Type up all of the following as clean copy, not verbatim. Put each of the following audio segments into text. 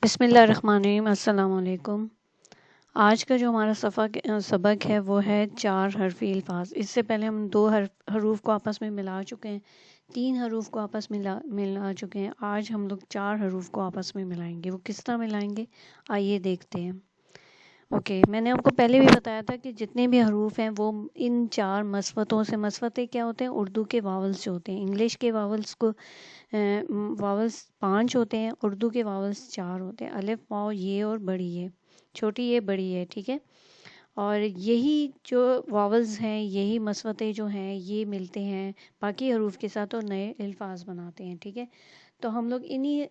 بسم اللہ الرحمن الرحیم۔ السلام علیکم۔ آج کا جو ہمارا سبق ہے وہ ہے 4 حرفی الفاظ۔ اس سے پہلے ہم 2 حروف کو آپس میں ملا چکے ہیں، 3 حروف کو آپس میں ملا چکے ہیں۔ آج ہم لوگ 4 حروف کو آپس میں ملائیں گے۔ وہ کس طرح ملائیں گے آئیے دیکھتے ہیں۔ اوکے، میں نے آپ کو پہلے بھی بتایا تھا کہ جتنے بھی حروف ہیں وہ ان 4 مسوتوں سے، مسوتے کیا ہوتے ہیں؟ اردو کے واولز جو ہوتے ہیں۔ انگلش کے واولز 5 ہوتے ہیں، اردو کے واولز 4 ہوتے ہیں، الف، واو، یہ اور بڑی یہ، چھوٹی یہ، بڑی یہ، ٹھیک ہے۔ اور یہی جو واولز ہیں، یہی مسوتے جو ہیں، یہ ملتے ہیں باقی حروف کے ساتھ اور نئے الفاظ بناتے ہیں، ٹھیک ہے۔ تو ہم لوگ انہی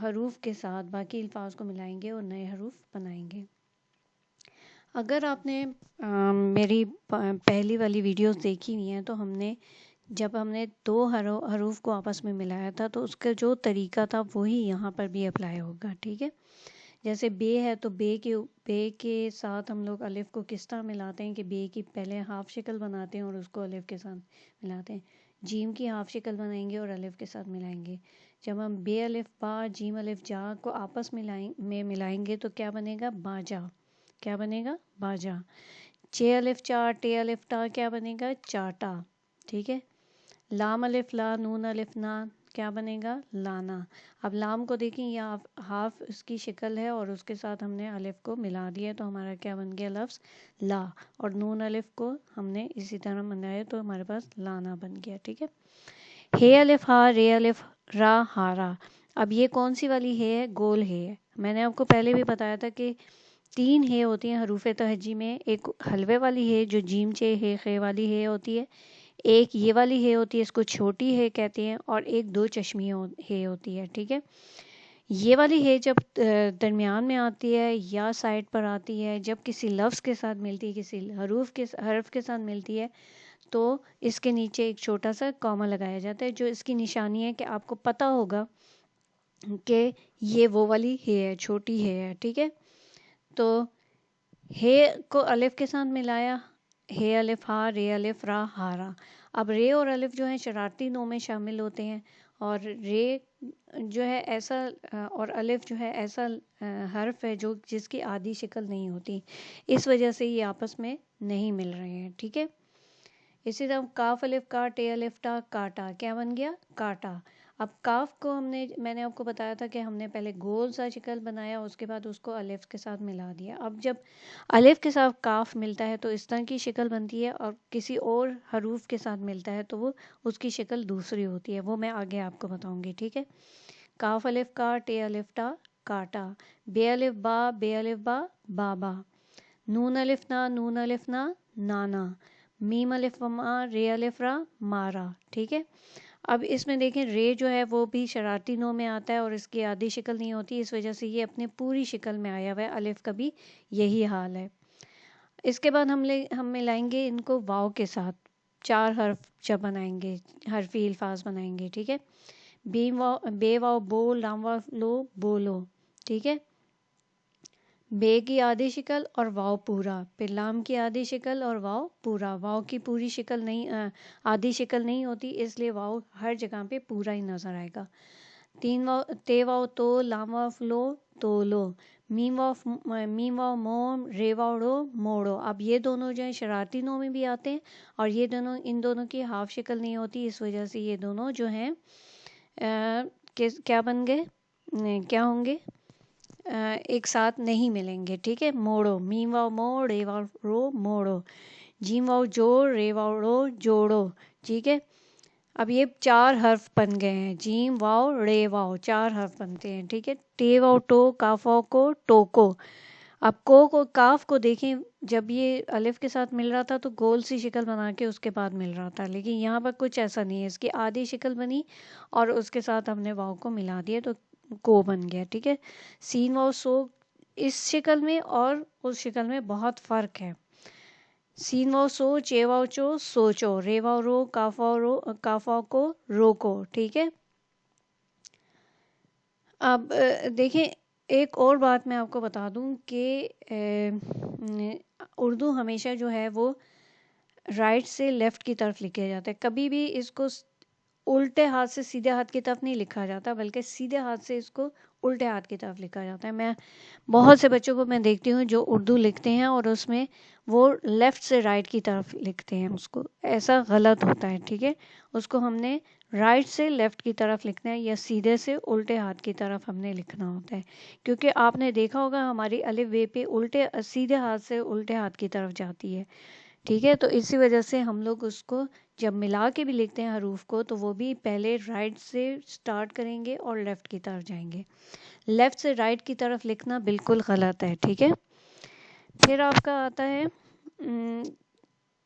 حروف کے ساتھ باقی الفاظ کو ملائیں گے اور نئے حروف بنائیں گے۔ اگر آپ نے میری پہلی والی ویڈیوز دیکھی ہوئی ہیں تو جب ہم نے 2 حروف کو آپس میں ملایا تھا تو اس کا جو طریقہ تھا وہی یہاں پر بھی اپلائی ہوگا، ٹھیک ہے۔ جیسے بے ہے تو بے کے ساتھ ہم لوگ الف کو کس طرح ملاتے ہیں کہ بے کی پہلے ہاف شکل بناتے ہیں اور اس کو الف کے ساتھ ملاتے ہیں۔ جیم کی ہاف شکل بنائیں گے اور الف کے ساتھ ملائیں گے۔ جب ہم بے الف با، جیم الف جا کو آپس میں ملائیں گے تو کیا بنے گا؟ باجا۔ کیا بنے گا؟ باجا۔ چے الف چا، ٹے الف ٹا کیا بنے گا؟ چاٹا، ٹھیک ہے۔ لام الف لا، نون الف نا کیا بنے گا؟ لانا۔ اب لام کو دیکھیں، یہ ہاف اس کی شکل ہے اور اس کے ساتھ ہم نے الف کو ملا دیا تو ہمارا کیا بن گیا لفظ؟ لا۔ اور نون الف کو ہم نے اسی طرح ملایا تو ہمارے پاس لانا بن گیا، ٹھیک ہے۔ ہے الف ہا، رے الف را، ہارا۔ اب یہ کون سی والی ہے؟ گول ہے۔ میں نے آپ کو پہلے بھی بتایا تھا کہ 3 ہے ہوتی ہیں حروف تہجی میں۔ ایک حلوے والی ہے جو جیم چے ہے خے والی ہے ہوتی ہے، ایک یہ والی ہے ہوتی ہے، اس کو چھوٹی ہے کہتے ہیں، اور ایک 2 چشمی ہے ہوتی ہے، ٹھیک ہے۔ یہ والی ہے جب درمیان میں آتی ہے یا سائڈ پر آتی ہے، جب کسی لفظ کے ساتھ ملتی ہے، کسی حرف کے ساتھ ملتی ہے تو اس کے نیچے ایک چھوٹا سا کاما لگایا جاتا ہے، جو اس کی نشانی ہے کہ آپ کو پتہ ہوگا کہ یہ وہ والی ہے، چھوٹی ہے، ٹھیک ہے۔ تو ہے کو الف کے ساتھ ملایا، ہے الف ہا، رے الف را، ہارا۔ اب رے اور الف جو ہیں شرارتی نو میں شامل ہوتے ہیں، اور رے جو ہے ایسا اور الف جو ہے ایسا حرف ہے جس کی آدھی شکل نہیں ہوتی، اس وجہ سے یہ آپس میں نہیں مل رہے ہیں، ٹھیک ہے۔ اسی طرح کاف الف کا، ٹے الف ٹا، کاٹا کیا بن گیا؟ کاٹا۔ اب کاف کو میں نے آپ کو بتایا تھا کہ ہم نے پہلے گول سا شکل بنایا، اس کے بعد اس کو الف کے ساتھ ملا دیا۔ اب جب الف کے ساتھ کاف ملتا ہے تو اس طرح کی شکل بنتی ہے، اور کسی اور حروف کے ساتھ ملتا ہے تو وہ اس کی شکل دوسری ہوتی ہے، وہ میں آگے آپ کو بتاؤں گی، ٹھیک ہے۔ کاف الف کا، ٹے الف ٹا، کاٹا۔ بے الف با، بے الف با، بابا۔ نون الف نا، نون الف نا، نانا۔ میم الف ما، رے الف را، مارا، ٹھیک ہے۔ اب اس میں دیکھیں رے جو ہے وہ بھی شرارتی نو میں آتا ہے اور اس کی آدھی شکل نہیں ہوتی، اس وجہ سے یہ اپنے پوری شکل میں آیا ہوا ہے، الف کا بھی یہی حال ہے۔ اس کے بعد ہم ملائیں گے ان کو واو کے ساتھ، 4 حرف جب بنائیں گے، حرفی الفاظ بنائیں گے، ٹھیک ہے۔ بے واو بو، لام واو لو، بولو، ٹھیک ہے۔ بے کی آدھی شکل اور واو پورا، پھر لام کی آدھی شکل اور واو پورا۔ واو کی پوری شکل نہیں، آدھی شکل نہیں ہوتی، اس لیے واو ہر جگہ پہ پورا ہی نظر آئے گا۔ 3 واو، تے واو تو، لام واو لو، تو لو۔ میم واو موم، رے واو رو، موڑو۔ اب یہ دونوں جو ہیں شرارتی نو میں بھی آتے ہیں، اور یہ ان دونوں کی ہاف شکل نہیں ہوتی، اس وجہ سے یہ دونوں جو ہیں کیا بن گئے، کیا ہوں گے؟ ایک ساتھ نہیں ملیں گے، ٹھیک ہے۔ موڑو، میم واو مو، رے واو رو، موڑو۔ جیم واو جوڑ، رے واو رو، جوڑو، ٹھیک ہے۔ اب یہ 4 حرف بن گئے ہیں، جیم واو رے واو 4 حرف بنتے ہیں، ٹھیک ہے۔ ٹے واو ٹو، کاف واو کو، ٹوکو۔ اب کاف کو دیکھیں، جب یہ الف کے ساتھ مل رہا تھا تو گول سی شکل بنا کے اس کے بعد مل رہا تھا، لیکن یہاں پر کچھ ایسا نہیں ہے، اس کی آدھی شکل بنی اور اس کے ساتھ ہم نے واو کو ملا دیا تو کو بن گیا، ٹھیک ہے۔ سین واو سو، اس شکل میں اور اس شکل میں بہت فرق ہے۔ سین واو سو، چے واو چو، سوچو۔ رے واو رو، کاف واو کو، روکو، ٹھیک ہے۔ اب دیکھیں ایک اور بات میں آپ کو بتا دوں کہ اردو ہمیشہ جو ہے وہ رائٹ سے لیفٹ کی طرف لکھا جاتا ہے، کبھی بھی اس کو الٹے ہاتھ سے سیدھے ہاتھ کی طرف نہیں لکھا جاتا، بلکہ سیدھے ہاتھ سے اس کو الٹے ہاتھ کی طرف لکھا جاتا ہے. میں بہت سے بچوں کو میں دیکھتی ہوں جو اردو لکھتے ہیں اور اس میں وہ لیفٹ سے رائٹ کی طرف لکھتے ہیں، اس کو ایسا غلط ہوتا ہے. ٹھیک ہے، اس کو ہم نے رائٹ سے لیفٹ کی طرف لکھنا ہے یا سیدھے سے الٹے ہاتھ کی طرف ہم نے لکھنا ہوتا ہے. کیونکہ آپ نے دیکھا ہوگا ہماری الف بے پہ سیدھے ہاتھ سے الٹے ہاتھ کی طرف جاتی ہے. ٹھیک ہے، تو اسی وجہ سے ہم لوگ اس کو جب ملا کے بھی لکھتے ہیں حروف کو تو وہ بھی پہلے رائٹ سے سٹارٹ کریں گے اور لیفٹ کی طرف جائیں گے. لیفٹ سے رائٹ کی طرف لکھنا بالکل غلط ہے. ٹھیک ہے، پھر آپ کا آتا ہے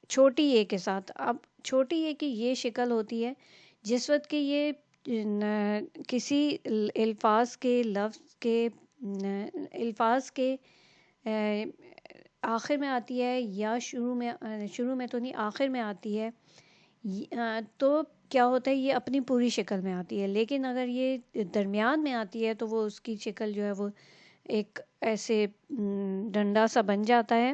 چھوٹی اے کے ساتھ. اب چھوٹی اے کی یہ شکل ہوتی ہے جس وقت کہ یہ کسی الفاظ کے لفظ کے الفاظ کے آخر میں آتی ہے یا شروع میں تو نہیں، آخر میں آتی ہے، تو کیا ہوتا ہے یہ اپنی پوری شکل میں آتی ہے. لیکن اگر یہ درمیان میں آتی ہے تو وہ اس کی شکل جو ہے وہ ایک ایسے ڈنڈا سا بن جاتا ہے،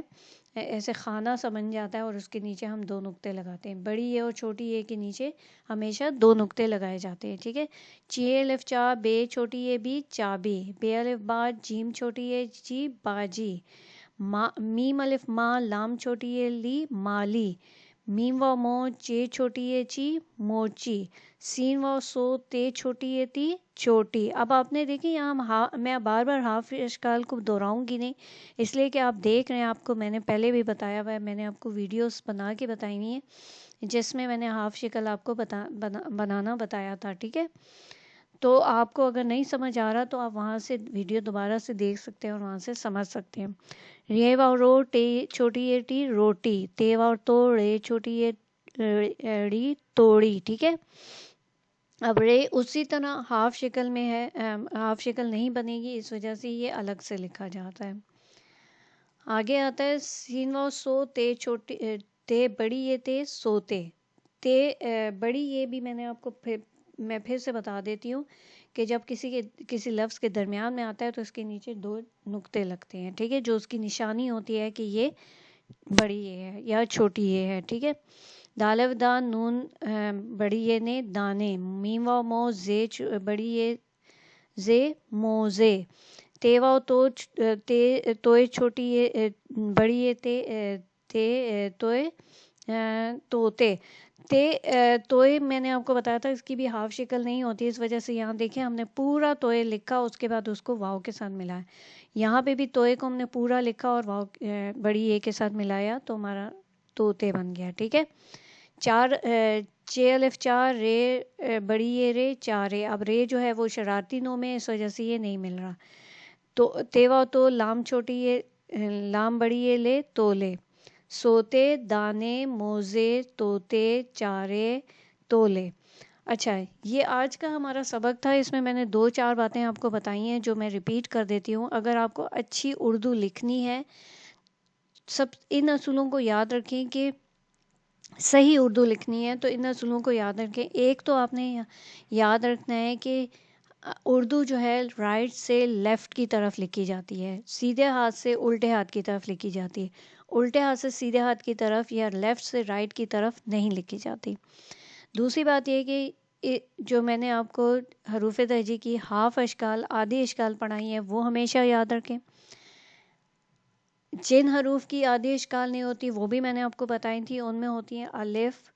ایسے خانہ سا بن جاتا ہے اور اس کے نیچے ہم 2 نقطے لگاتے ہیں. بڑی اے اور چھوٹی اے کے نیچے ہمیشہ 2 نقطے لگائے جاتے ہیں. ٹھیک ہے، چی الف چا بے چھوٹی اے بی چابی، بے الف با جیم چھوٹی اے جی باجی، میم الف ما لام چھوٹی اے لی مالی، میم و مو چے چھوٹی اے چی موچی، سین و سو تے چھوٹی اے تی چوٹی. اب آپ نے دیکھی یہاں میں بار بار حرف اشکال کو دہراؤں گی نہیں، اس لیے کہ آپ دیکھ رہے ہیں، آپ کو میں نے پہلے بھی بتایا ہوا ہے، میں نے آپ کو ویڈیوز بنا کے بتائی ہوئی ہیں جس میں نے حرف شکل آپ کو بنانا بتایا تھا. ٹھیک ہے، تو آپ کو اگر نہیں سمجھ آ رہا تو آپ وہاں سے ویڈیو دوبارہ سے دیکھ سکتے ہیں اور وہاں سے سمجھ سکتے ہیں. رے و رو ٹے چھوٹی اے ٹی روٹی، تے و تو رے چھوٹی اے ڑی توڑی. ٹھیک ہے، اب رے اسی طرح ہاف شکل میں ہے، ہاف شکل نہیں بنے گی، اس وجہ سے یہ الگ سے لکھا جاتا ہے. آگے آتا ہے سین و سو تے چھوٹی تے بڑی یہ تے سوتے. تے بڑی یہ بھی میں نے آپ کو پھر سے بتا دیتی ہوں کہ جب کسی لفظ کے درمیان میں آتا ہے تو اس کے نیچے 2 نقطے لگتے ہیں. ٹھیک ہے، جو اس کی نشانی ہوتی ہے کہ یہ بڑی یہ ہے یا چھوٹی یہ ہے. ٹھیک ہے، دالف دان نون بڑی یہ نے دانے، میم و مو زے بڑی یہ زے موزے، تے و تو توئے چھوٹی یہ بڑی یہ تے توئے توتے. توئے میں نے آپ کو بتایا تھا اس کی بھی ہاف شکل نہیں ہوتی، اس وجہ سے یہاں دیکھیں ہم نے پورا توئے لکھا، اس کے بعد اس کو واو کے ساتھ ملایا. یہاں پہ بھی توئے کو ہم نے پورا لکھا اور واو بڑی اے کے ساتھ ملایا تو ہمارا توتے بن گیا. ٹھیک ہے، چے الف چار رے بڑی اے رے چارے. اب رے جو ہے وہ شرارتی نو میں، اس وجہ سے یہ نہیں مل رہا. تو تیوا تو لام چھوٹی اے لام بڑی اے لے تولے، سوتے دانے موزے توتے چارے تولے. اچھا، یہ آج کا ہمارا سبق تھا، اس میں میں نے 2-4 باتیں آپ کو بتائی ہیں جو میں ریپیٹ کر دیتی ہوں. اگر آپ کو اچھی اردو لکھنی ہے، سب ان اصولوں کو یاد رکھیں کہ صحیح اردو لکھنی ہے تو ان اصولوں کو یاد رکھیں. ایک تو آپ نے یاد رکھنا ہے کہ اردو جو ہے رائٹ سے لیفٹ کی طرف لکھی جاتی ہے، سیدھے ہاتھ سے الٹے ہاتھ کی طرف لکھی جاتی ہے، الٹے ہاتھ سے سیدھے ہاتھ کی طرف یا لیفٹ سے رائٹ کی طرف نہیں لکھی جاتی. دوسری بات یہ کہ جو میں نے آپ کو حروف تہجی کی ہاف اشکال آدھی اشکال پڑھائی ہیں وہ ہمیشہ یاد رکھیں. جن حروف کی آدھی اشکال نہیں ہوتی وہ بھی میں نے آپ کو بتائی تھی، ان میں ہوتی ہیں الف،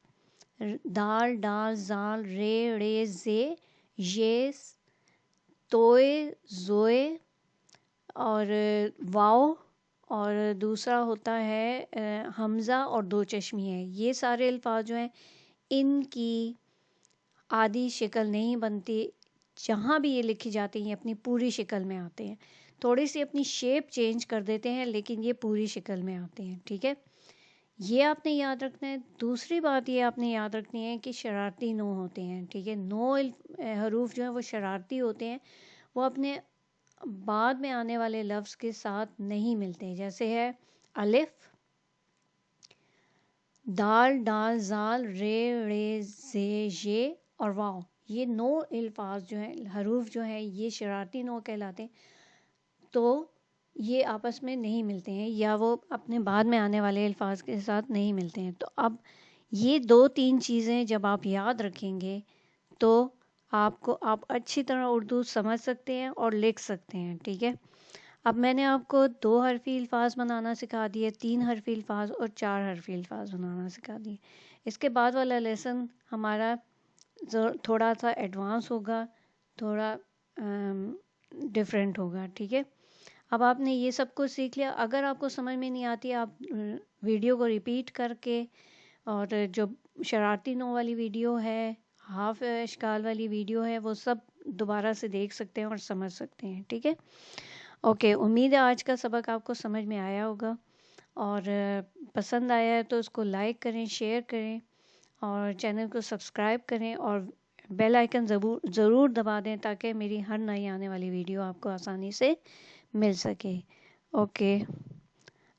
دال ڈال زال رے ڑے زے یہ توئے زوئے اور واو، اور دوسرا ہوتا ہے حمزہ اور 2 چشمی ہے. یہ سارے الفاظ جو ہیں ان کی آدھی شکل نہیں بنتی، جہاں بھی یہ لکھی جاتی ہیں اپنی پوری شکل میں آتے ہیں. تھوڑی سی اپنی شیپ چینج کر دیتے ہیں لیکن یہ پوری شکل میں آتے ہیں. ٹھیک ہے، یہ آپ نے یاد رکھنا ہے. دوسری بات یہ آپ نے یاد رکھنی ہے کہ شرارتی نو ہوتے ہیں. ٹھیک ہے، نو حروف جو ہیں وہ شرارتی ہوتے ہیں، وہ اپنے بعد میں آنے والے لفظ کے ساتھ نہیں ملتے. جیسے ہے الف، دال ڈال زال رے ڑے زے یہ اور واو. یہ 9 الفاظ جو ہیں حروف جو ہیں یہ شرارتی نو کہلاتے ہیں، تو یہ آپس میں نہیں ملتے ہیں یا وہ اپنے بعد میں آنے والے الفاظ کے ساتھ نہیں ملتے ہیں. تو اب یہ 2-3 چیزیں جب آپ یاد رکھیں گے تو آپ اچھی طرح اردو سمجھ سکتے ہیں اور لکھ سکتے ہیں. ٹھیک ہے. اب میں نے آپ کو 2 حرفی الفاظ بنانا سکھا دیے, 3 حرفی الفاظ اور 4 حرفی الفاظ بنانا سکھا دیے. اس کے بعد والا لیسن ہمارا تھوڑا سا ایڈوانس ہوگا, تھوڑا ڈفرینٹ ہوگا. ٹھیک ہے. اب آپ نے یہ سب کچھ سیکھ لیا. اگر آپ کو سمجھ میں نہیں آتی, آپ ویڈیو کو ریپیٹ کر کے, اور جو شرارتی نو والی ویڈیو ہے, ہاف اشکال والی ویڈیو ہے, وہ سب دوبارہ سے دیکھ سکتے ہیں اور سمجھ سکتے ہیں. ٹھیک ہے. اوکے, امید ہے آج کا سبق آپ کو سمجھ میں آیا ہوگا, اور پسند آیا ہے تو اس کو لائک کریں, شیئر کریں, اور چینل کو سبسکرائب کریں, اور بیل آئیکن ضرور دبا دیں تاکہ میری ہر نئی آنے والی ویڈیو آپ کو آسانی سے مل سکے. اوکے,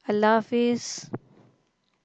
اللہ حافظ.